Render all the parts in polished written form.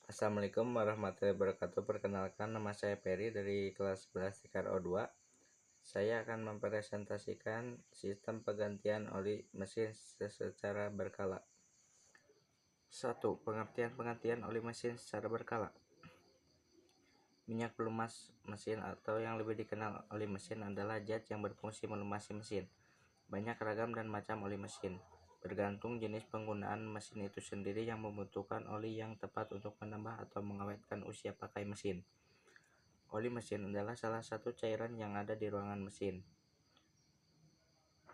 Assalamualaikum warahmatullahi wabarakatuh. Perkenalkan, nama saya Peri dari kelas 11 TKRO 2. Saya akan mempresentasikan sistem penggantian oli mesin secara berkala. 1. Pengertian oli mesin secara berkala. Minyak pelumas mesin atau yang lebih dikenal oli mesin adalah zat yang berfungsi melumasi mesin. Banyak ragam dan macam oli mesin. Bergantung jenis penggunaan mesin itu sendiri yang membutuhkan oli yang tepat untuk menambah atau mengawetkan usia pakai mesin. Oli mesin adalah salah satu cairan yang ada di ruangan mesin.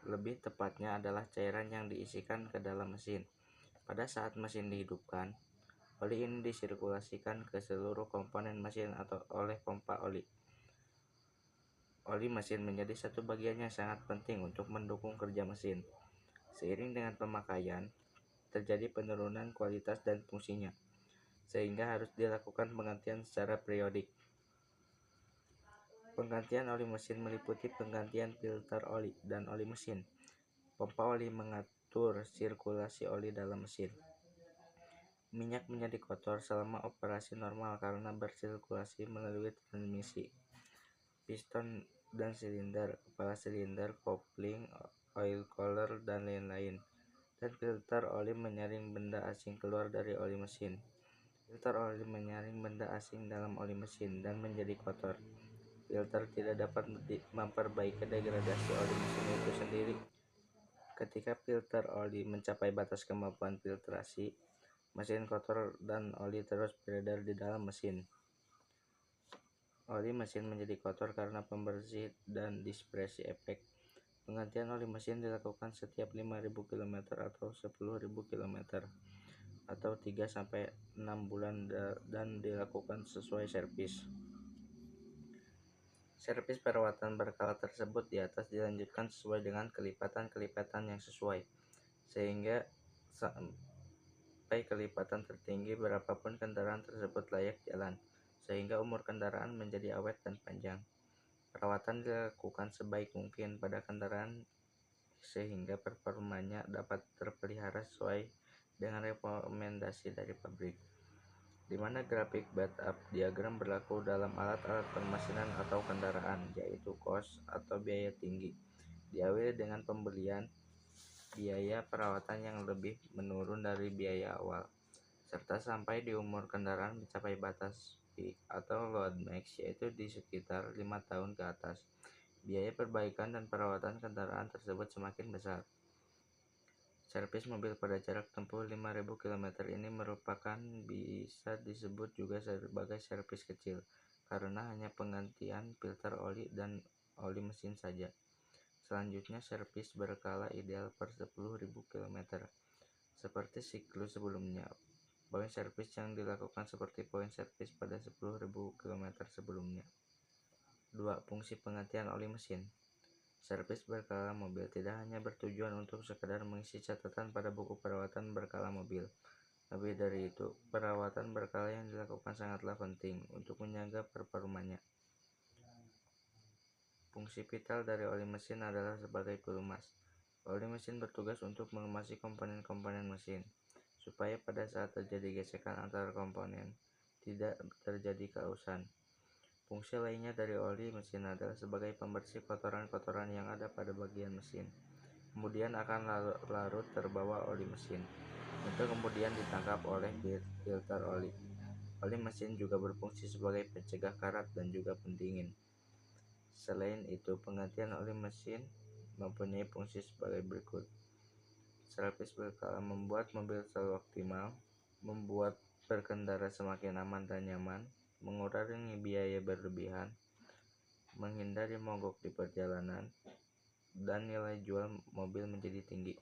Lebih tepatnya adalah cairan yang diisikan ke dalam mesin. Pada saat mesin dihidupkan, oli ini disirkulasikan ke seluruh komponen mesin atau oleh pompa oli. Oli mesin menjadi satu bagian yang sangat penting untuk mendukung kerja mesin. Seiring dengan pemakaian, terjadi penurunan kualitas dan fungsinya, sehingga harus dilakukan penggantian secara periodik. Penggantian oli mesin meliputi penggantian filter oli dan oli mesin. Pompa oli mengatur sirkulasi oli dalam mesin. Minyak menjadi kotor selama operasi normal karena bersirkulasi melalui transmisi, piston dan silinder, kepala silinder, kopling, oil cooler, dan lain-lain. Dan filter oli menyaring benda asing keluar dari oli mesin. Filter oli menyaring benda asing dalam oli mesin dan menjadi kotor. Filter tidak dapat memperbaiki degradasi oli mesin itu sendiri. Ketika filter oli mencapai batas kemampuan filtrasi, mesin kotor dan oli terus beredar di dalam mesin. Oli mesin menjadi kotor karena pembersih dan dispersi efek. Penggantian oli mesin dilakukan setiap 5.000 km atau 10.000 km atau 3-6 bulan dan dilakukan sesuai servis. Servis perawatan berkala tersebut di atas dilanjutkan sesuai dengan kelipatan-kelipatan yang sesuai, sehingga sampai kelipatan tertinggi berapapun kendaraan tersebut layak jalan, sehingga umur kendaraan menjadi awet dan panjang. Perawatan dilakukan sebaik mungkin pada kendaraan sehingga performanya dapat terpelihara sesuai dengan rekomendasi dari pabrik, di mana grafik backup diagram berlaku dalam alat-alat permesinan atau kendaraan, yaitu cost atau biaya tinggi, diawali dengan pembelian biaya perawatan yang lebih menurun dari biaya awal, serta sampai di umur kendaraan mencapai batas peak atau load max, yaitu di sekitar 5 tahun ke atas. Biaya perbaikan dan perawatan kendaraan tersebut semakin besar. Servis mobil pada jarak tempuh 5.000 km ini merupakan bisa disebut juga sebagai servis kecil, karena hanya penggantian filter oli dan oli mesin saja. Selanjutnya, servis berkala ideal per 10.000 km. Seperti siklus sebelumnya, poin servis yang dilakukan seperti poin servis pada 10.000 km sebelumnya. 2. Fungsi penggantian oli mesin. Servis berkala mobil tidak hanya bertujuan untuk sekedar mengisi catatan pada buku perawatan berkala mobil. Lebih dari itu, perawatan berkala yang dilakukan sangatlah penting untuk menjaga performanya. Fungsi vital dari oli mesin adalah sebagai pelumas. Oli mesin bertugas untuk melumasi komponen-komponen mesin, supaya pada saat terjadi gesekan antar komponen, tidak terjadi kausan. Fungsi lainnya dari oli mesin adalah sebagai pembersih kotoran-kotoran yang ada pada bagian mesin. Kemudian akan larut terbawa oli mesin, untuk kemudian ditangkap oleh filter oli. Oli mesin juga berfungsi sebagai pencegah karat dan juga pendingin. Selain itu, penggantian oli mesin mempunyai fungsi sebagai berikut. Servis berkala membuat mobil selalu optimal, membuat berkendara semakin aman dan nyaman, mengurangi biaya berlebihan, menghindari mogok di perjalanan, dan nilai jual mobil menjadi tinggi.